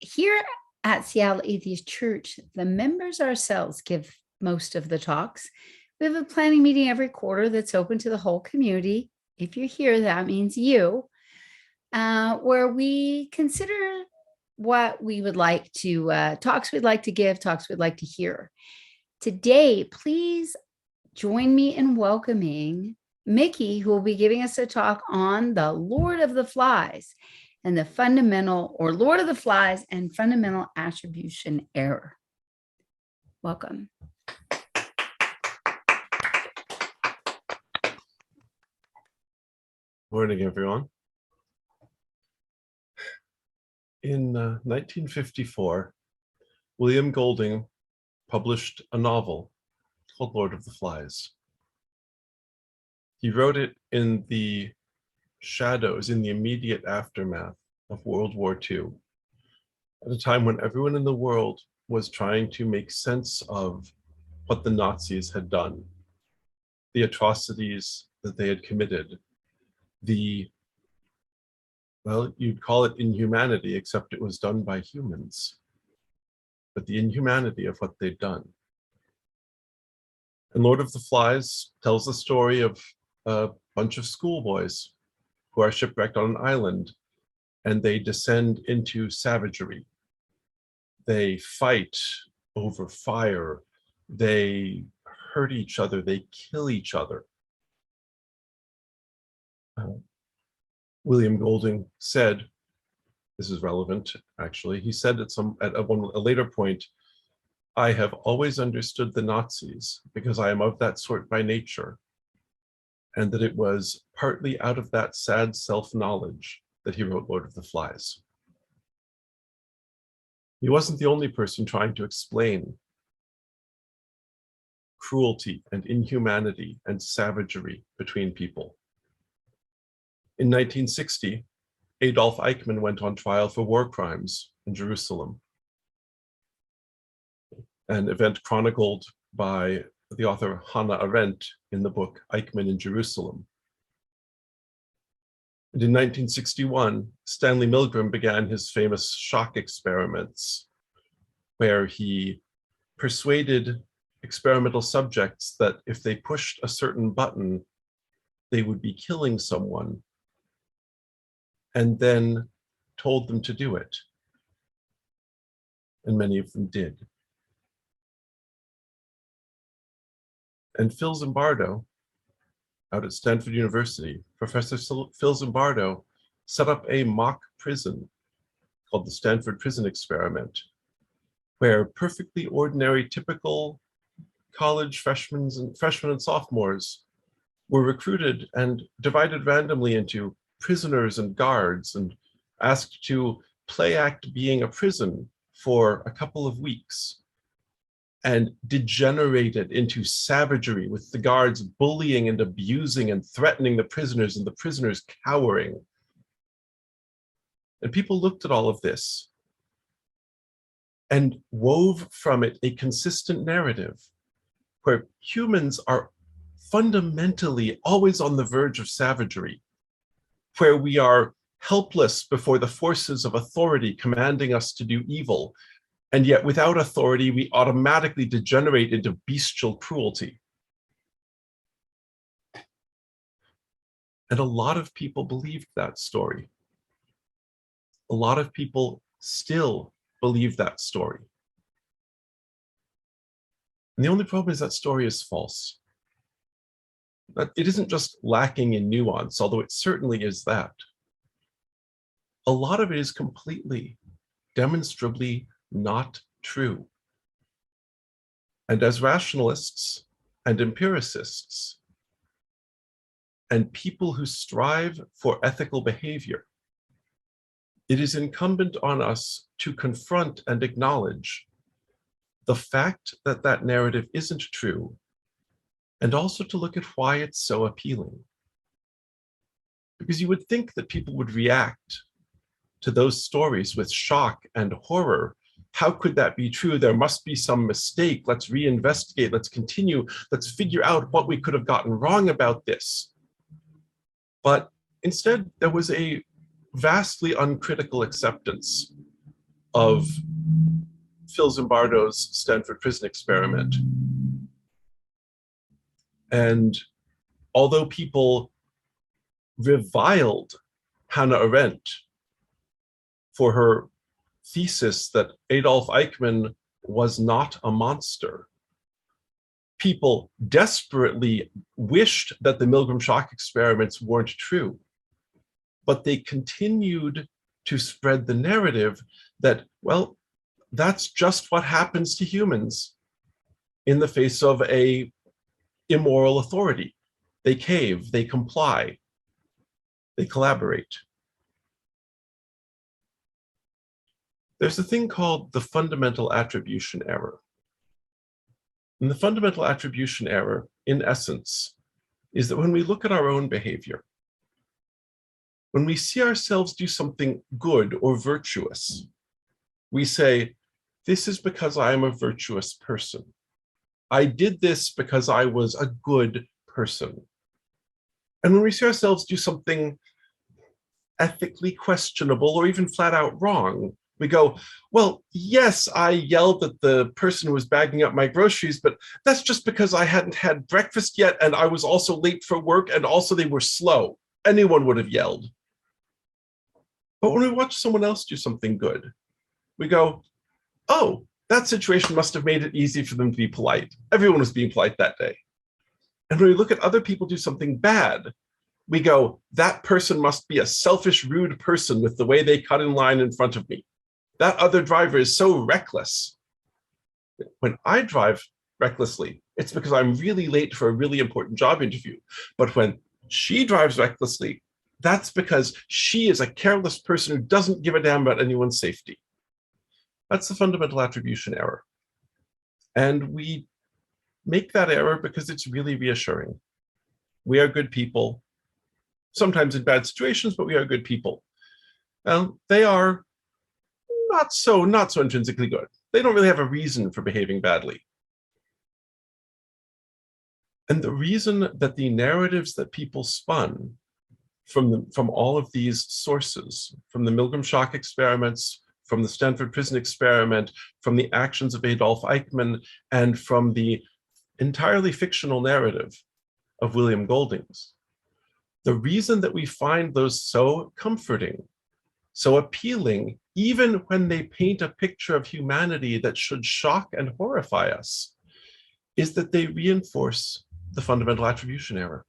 here at Seattle Atheist Church, the members ourselves give most of the talks. We have a planning meeting every quarter that's open to the whole community. If you're here, that means you, where we consider what we would like to, talks we'd like to give, talks we'd like to hear. Today, please join me in welcoming Mickey, who will be giving us a talk on the Lord of the Flies and the fundamental, or Lord of the Flies and fundamental attribution error. Welcome. Morning, everyone. In 1954, William Golding published a novel called Lord of the Flies. He wrote it in the shadows, in the immediate aftermath of World War II, at a time when everyone in the world was trying to make sense of what the Nazis had done, the atrocities that they had committed, well, you'd call it inhumanity, except it was done by humans, but the inhumanity of what they'd done. And Lord of the Flies tells the story of a bunch of schoolboys who are shipwrecked on an island, and they descend into savagery. They fight over fire, they hurt each other, they kill each other. William Golding said, this is relevant actually, he said at a later point, "I have always understood the Nazis because I am of that sort by nature, and that it was partly out of that sad self-knowledge that he wrote Lord of the Flies." He wasn't the only person trying to explain cruelty and inhumanity and savagery between people. In 1960, Adolf Eichmann went on trial for war crimes in Jerusalem, an event chronicled by the author Hannah Arendt in the book Eichmann in Jerusalem. And in 1961, Stanley Milgram began his famous shock experiments, where he persuaded experimental subjects that if they pushed a certain button, they would be killing someone, and then told them to do it. And many of them did. And Phil Zimbardo, out at Stanford University, Professor Phil Zimbardo set up a mock prison called the Stanford Prison Experiment, where perfectly ordinary, typical college freshmen and sophomores were recruited and divided randomly into prisoners and guards and asked to play act being a prison for a couple of weeks, and degenerated into savagery with the guards bullying and abusing and threatening the prisoners and the prisoners cowering. And people looked at all of this and wove from it a consistent narrative where humans are fundamentally always on the verge of savagery, where we are helpless before the forces of authority commanding us to do evil, and yet without authority, we automatically degenerate into bestial cruelty. And a lot of people believed that story. A lot of people still believe that story. And the only problem is that story is false. That it isn't just lacking in nuance, although it certainly is that. A lot of it is completely, demonstrably not true. And as rationalists and empiricists and people who strive for ethical behavior, it is incumbent on us to confront and acknowledge the fact that that narrative isn't true, and also to look at why it's so appealing. Because you would think that people would react to those stories with shock and horror. How could that be true? There must be some mistake. Let's reinvestigate. Let's continue. Let's figure out what we could have gotten wrong about this. But instead, there was a vastly uncritical acceptance of Phil Zimbardo's Stanford Prison Experiment. And although people reviled Hannah Arendt for her thesis that Adolf Eichmann was not a monster, people desperately wished that the Milgram shock experiments weren't true, but they continued to spread the narrative that, well, that's just what happens to humans in the face of a immoral authority. They cave, they comply, they collaborate. There's a thing called the fundamental attribution error. And the fundamental attribution error, in essence, is that when we look at our own behavior, when we see ourselves do something good or virtuous, we say, this is because I am a virtuous person. I did this because I was a good person. And when we see ourselves do something ethically questionable or even flat out wrong, we go, well, yes, I yelled at the person who was bagging up my groceries, but that's just because I hadn't had breakfast yet and I was also late for work and also they were slow. Anyone would have yelled. But when we watch someone else do something good, we go, oh, that situation must have made it easy for them to be polite. Everyone was being polite that day. And when we look at other people do something bad, we go, that person must be a selfish, rude person with the way they cut in line in front of me. That other driver is so reckless. When I drive recklessly, it's because I'm really late for a really important job interview. But when she drives recklessly, that's because she is a careless person who doesn't give a damn about anyone's safety. That's the fundamental attribution error. And we make that error because it's really reassuring. We are good people, sometimes in bad situations, but we are good people. They are not so intrinsically good. They don't really have a reason for behaving badly. And the reason that the narratives that people spun from all of these sources, from the Milgram shock experiments, from the Stanford Prison Experiment, from the actions of Adolf Eichmann, and from the entirely fictional narrative of William Golding's. The reason that we find those so comforting, so appealing, even when they paint a picture of humanity that should shock and horrify us, is that they reinforce the fundamental attribution error.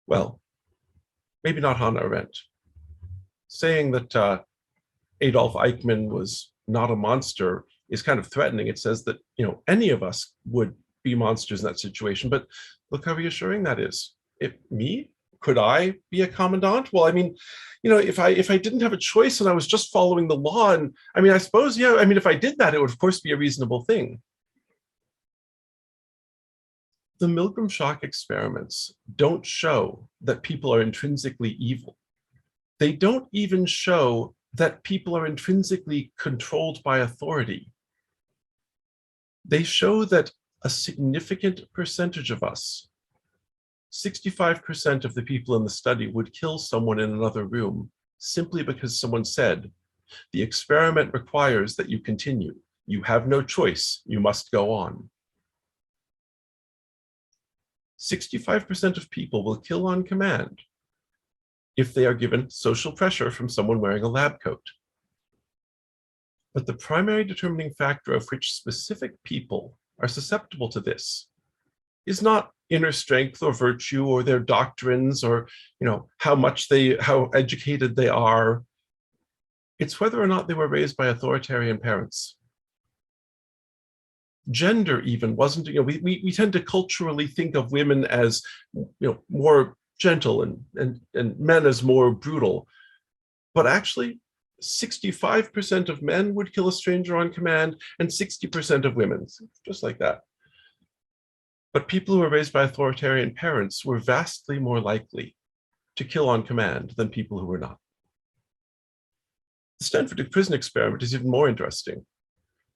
Well, maybe not Hannah Arendt. Saying that Adolf Eichmann was not a monster is kind of threatening. It says that, any of us would be monsters in that situation, but look how reassuring that is. Me? Could I be a commandant? Well, I mean, if I didn't have a choice and I was just following the law, and I suppose, if I did that, it would of course be a reasonable thing. The Milgram shock experiments don't show that people are intrinsically evil. They don't even show that people are intrinsically controlled by authority. They show that a significant percentage of us, 65% of the people in the study, would kill someone in another room simply because someone said, the experiment requires that you continue. You have no choice. You must go on. 65% of people will kill on command if they are given social pressure from someone wearing a lab coat. But the primary determining factor of which specific people are susceptible to this is not inner strength or virtue or their doctrines or how educated they are. It's whether or not they were raised by authoritarian parents. Gender even wasn't, we tend to culturally think of women as more gentle and men as more brutal. But actually, 65% of men would kill a stranger on command and 60% of women, just like that. But people who were raised by authoritarian parents were vastly more likely to kill on command than people who were not. The Stanford Prison Experiment is even more interesting.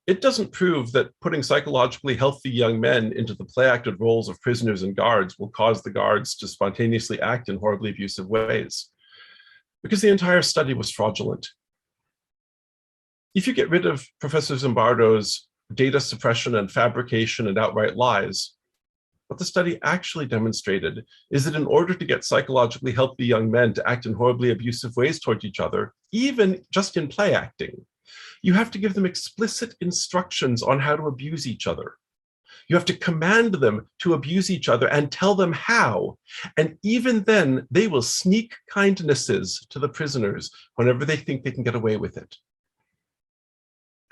It doesn't prove that putting psychologically healthy young men into the play-acted roles of prisoners and guards will cause the guards to spontaneously act in horribly abusive ways, because the entire study was fraudulent. If you get rid of Professor Zimbardo's data suppression and fabrication and outright lies, what the study actually demonstrated is that in order to get psychologically healthy young men to act in horribly abusive ways towards each other, even just in play acting, you have to give them explicit instructions on how to abuse each other. You have to command them to abuse each other and tell them how. And even then, they will sneak kindnesses to the prisoners whenever they think they can get away with it.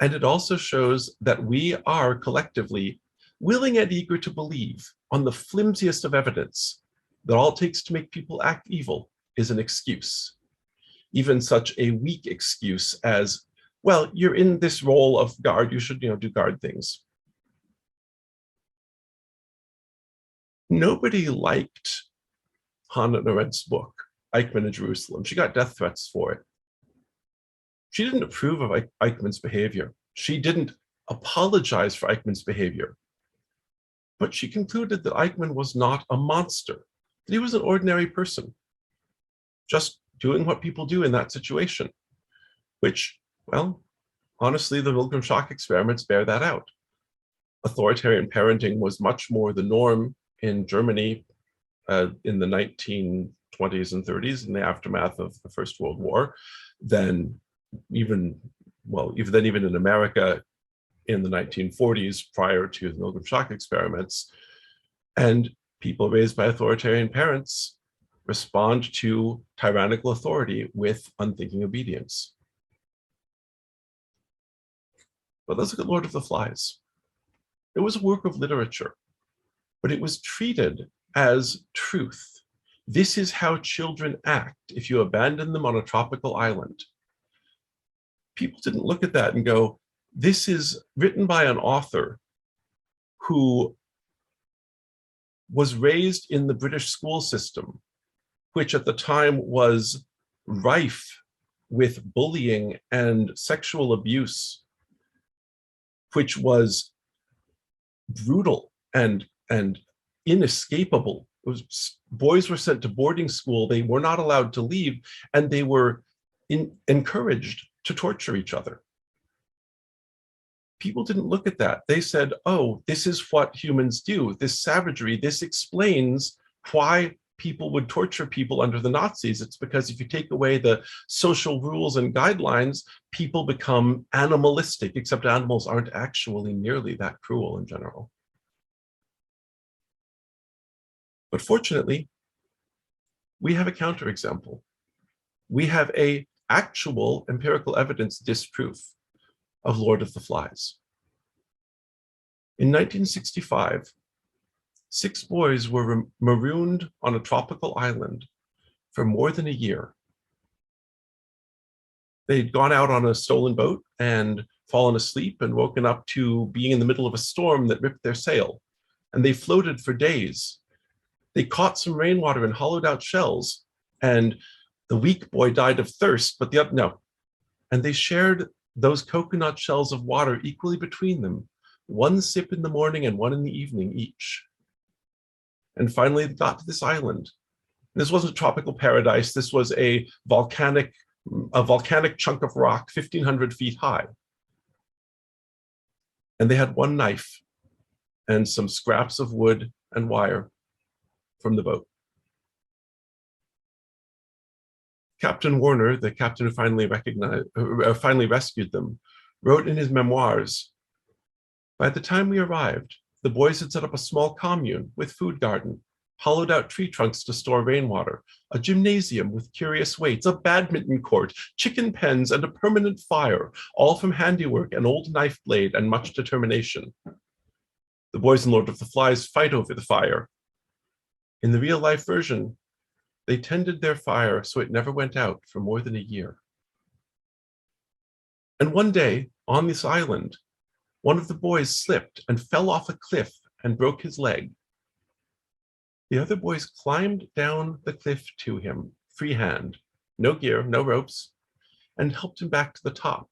And it also shows that we are collectively willing and eager to believe on the flimsiest of evidence that all it takes to make people act evil is an excuse. Even such a weak excuse as, well, you're in this role of guard, you should, do guard things. Nobody liked Hannah Arendt's book, Eichmann in Jerusalem. She got death threats for it. She didn't approve of Eichmann's behavior. She didn't apologize for Eichmann's behavior. But she concluded that Eichmann was not a monster, that he was an ordinary person, just doing what people do in that situation, which, well, honestly, the Milgram shock experiments bear that out. Authoritarian parenting was much more the norm in Germany in the 1920s and 30s in the aftermath of the First World War than even in America in the 1940s prior to the Milgram shock experiments. And people raised by authoritarian parents respond to tyrannical authority with unthinking obedience. But let's look at Lord of the Flies. It was a work of literature, but it was treated as truth. This is how children act if you abandon them on a tropical island. People didn't look at that and go, this is written by an author who was raised in the British school system, which at the time was rife with bullying and sexual abuse, which was brutal and inescapable. Boys were sent to boarding school. They were not allowed to leave, and they were encouraged to torture each other. People didn't look at that. They said, oh, this is what humans do. This savagery, this explains why people would torture people under the Nazis. It's because if you take away the social rules and guidelines, people become animalistic, except animals aren't actually nearly that cruel in general. But fortunately, we have a counterexample. We have an actual empirical evidence disproof of Lord of the Flies. In 1965, 6 boys were marooned on a tropical island for more than a year. They'd gone out on a stolen boat and fallen asleep and woken up to being in the middle of a storm that ripped their sail. And they floated for days. They caught some rainwater and hollowed out shells. And the weak boy died of thirst, but the other, no. And they shared those coconut shells of water equally between them, 1 sip in the morning and 1 in the evening each. And finally, they got to this island. This wasn't a tropical paradise. This was a volcanic chunk of rock, 1,500 feet high. And they had 1 knife and some scraps of wood and wire from the boat. Captain Warner, the captain who finally rescued them, wrote in his memoirs, by the time we arrived, the boys had set up a small commune with food garden, hollowed out tree trunks to store rainwater, a gymnasium with curious weights, a badminton court, chicken pens, and a permanent fire, all from handiwork, an old knife blade, and much determination. The boys in Lord of the Flies fight over the fire. In the real-life version, they tended their fire so it never went out for more than a year. And one day, on this island, one of the boys slipped and fell off a cliff and broke his leg. The other boys climbed down the cliff to him, freehand, no gear, no ropes, and helped him back to the top,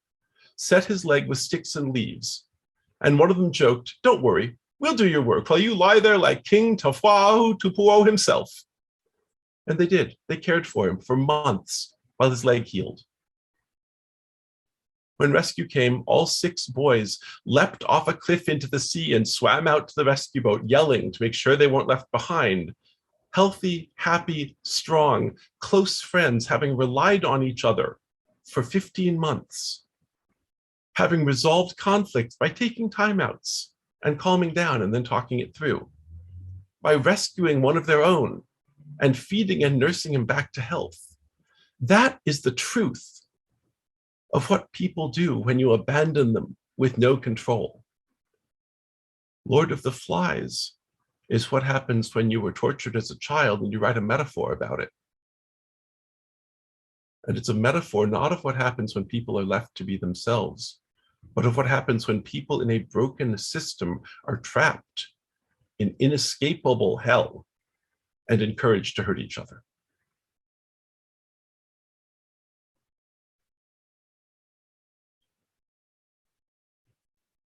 set his leg with sticks and leaves. And one of them joked, don't worry, we'll do your work while you lie there like King Tupuo himself. And they did. They cared for him for months while his leg healed. When rescue came, all 6 boys leapt off a cliff into the sea and swam out to the rescue boat, yelling to make sure they weren't left behind. Healthy, happy, strong, close friends, having relied on each other for 15 months, having resolved conflict by taking timeouts and calming down and then talking it through, by rescuing one of their own and feeding and nursing him back to health. That is the truth of what people do when you abandon them with no control. Lord of the Flies is what happens when you were tortured as a child and you write a metaphor about it. And it's a metaphor not of what happens when people are left to be themselves, but of what happens when people in a broken system are trapped in inescapable hell and encouraged to hurt each other.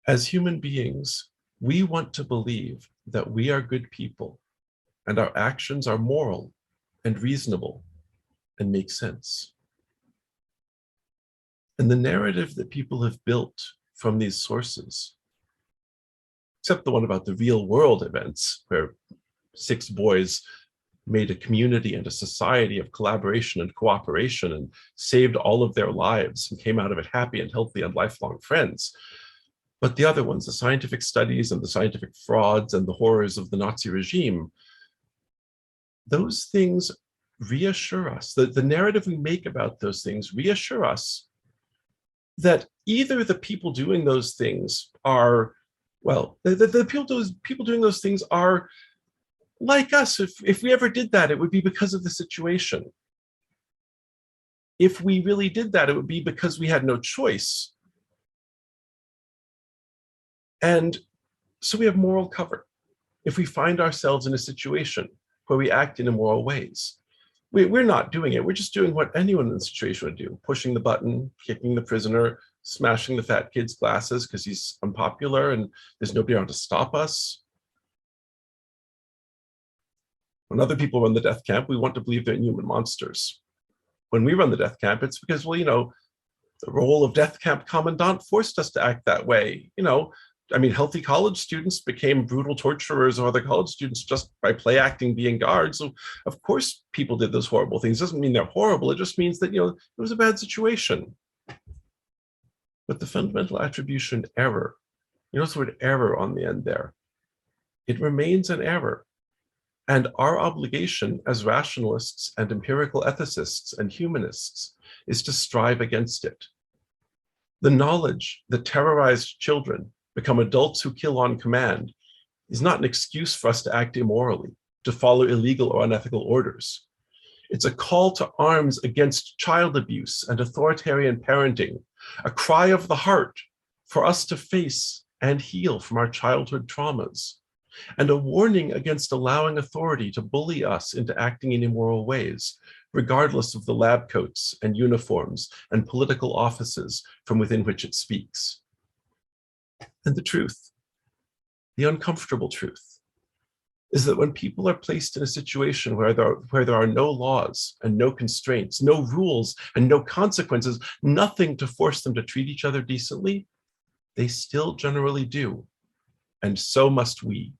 As human beings, we want to believe that we are good people and our actions are moral and reasonable and make sense. And the narrative that people have built from these sources, except the one about the real world events where 6 boys made a community and a society of collaboration and cooperation and saved all of their lives and came out of it happy and healthy and lifelong friends. But the other ones, the scientific studies and the scientific frauds and the horrors of the Nazi regime, those things reassure us, the narrative we make about those things reassure us that either the people doing those things are, well, the people doing those things are like us. If we ever did that, it would be because of the situation. If we really did that, it would be because we had no choice. And so we have moral cover. If we find ourselves in a situation where we act in immoral ways, we're not doing it. We're just doing what anyone in the situation would do, pushing the button, kicking the prisoner, smashing the fat kid's glasses because he's unpopular and there's nobody around to stop us. When other people run the death camp, we want to believe they're inhuman monsters. When we run the death camp, it's because, well, the role of death camp commandant forced us to act that way. Healthy college students became brutal torturers of other college students just by play acting being guards. So of course people did those horrible things. It doesn't mean they're horrible. It just means that, it was a bad situation. But the fundamental attribution error, notice the word error on the end there. It remains an error. And our obligation as rationalists and empirical ethicists and humanists is to strive against it. The knowledge that terrorized children become adults who kill on command is not an excuse for us to act immorally, to follow illegal or unethical orders. It's a call to arms against child abuse and authoritarian parenting, a cry of the heart for us to face and heal from our childhood traumas, and a warning against allowing authority to bully us into acting in immoral ways, regardless of the lab coats and uniforms and political offices from within which it speaks. And the truth, the uncomfortable truth, is that when people are placed in a situation where there are no laws and no constraints, no rules and no consequences, nothing to force them to treat each other decently, they still generally do. And so must we.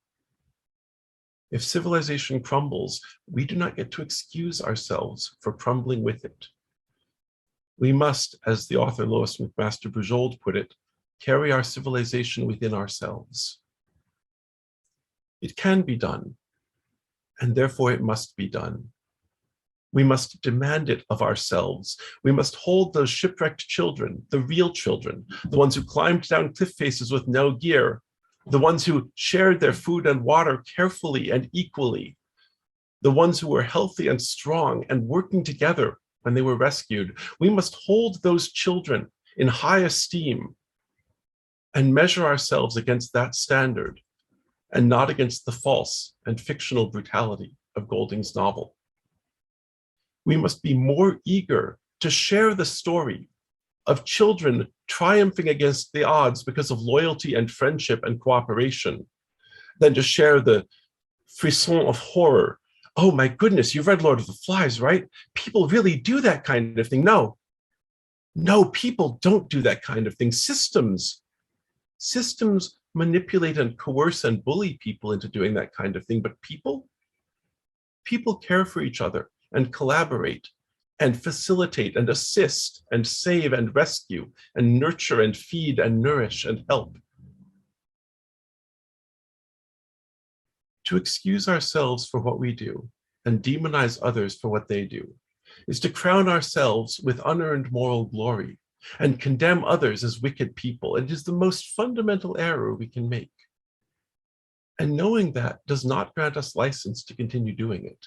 If civilization crumbles, we do not get to excuse ourselves for crumbling with it. We must, as the author Lois McMaster-Bujold put it, carry our civilization within ourselves. It can be done, and therefore it must be done. We must demand it of ourselves. We must hold those shipwrecked children, the real children, the ones who climbed down cliff faces with no gear, the ones who shared their food and water carefully and equally, the ones who were healthy and strong and working together when they were rescued. We must hold those children in high esteem and measure ourselves against that standard and not against the false and fictional brutality of Golding's novel. We must be more eager to share the story of children triumphing against the odds because of loyalty and friendship and cooperation than to share the frisson of horror. Oh my goodness, you've read Lord of the Flies, right? People really do that kind of thing. No, No, people don't do that kind of thing. Systems manipulate and coerce and bully people into doing that kind of thing. But people care for each other and collaborate and facilitate and assist and save and rescue and nurture and feed and nourish and help. To excuse ourselves for what we do and demonize others for what they do is to crown ourselves with unearned moral glory and condemn others as wicked people. It is the most fundamental error we can make. And knowing that does not grant us license to continue doing it.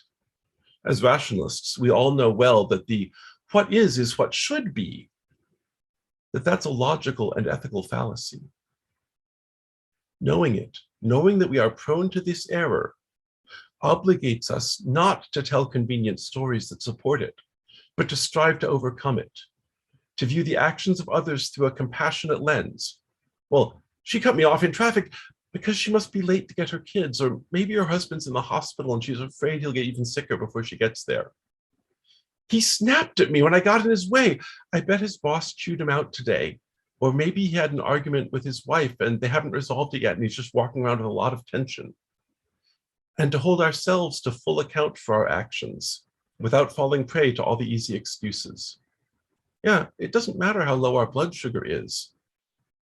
As rationalists, we all know well that the what is what should be, that's a logical and ethical fallacy. Knowing it, knowing that we are prone to this error, obligates us not to tell convenient stories that support it, but to strive to overcome it, to view the actions of others through a compassionate lens. Well, she cut me off in traffic because she must be late to get her kids, or maybe her husband's in the hospital and she's afraid he'll get even sicker before she gets there. He snapped at me when I got in his way. I bet his boss chewed him out today. Or maybe he had an argument with his wife and they haven't resolved it yet and he's just walking around with a lot of tension. And to hold ourselves to full account for our actions without falling prey to all the easy excuses. Yeah, it doesn't matter how low our blood sugar is.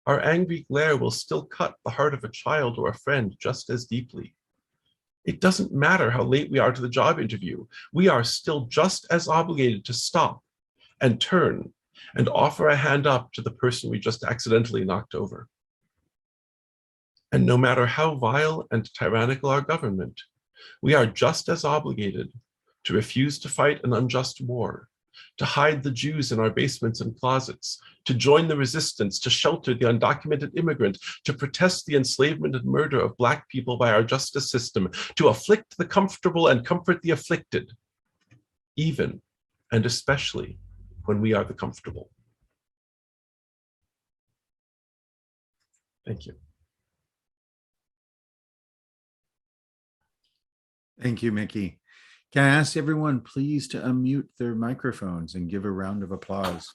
Our angry glare will still cut the heart of a child or a friend just as deeply. It doesn't matter how late we are to the job interview. We are still just as obligated to stop and turn and offer a hand up to the person we just accidentally knocked over. And no matter how vile and tyrannical our government, we are just as obligated to refuse to fight an unjust war, to hide the Jews in our basements and closets, to join the resistance, to shelter the undocumented immigrant, to protest the enslavement and murder of Black people by our justice system, to afflict the comfortable and comfort the afflicted, even and especially when we are the comfortable. Thank you. Thank you, Mickey. Can I ask everyone please to unmute their microphones and give a round of applause?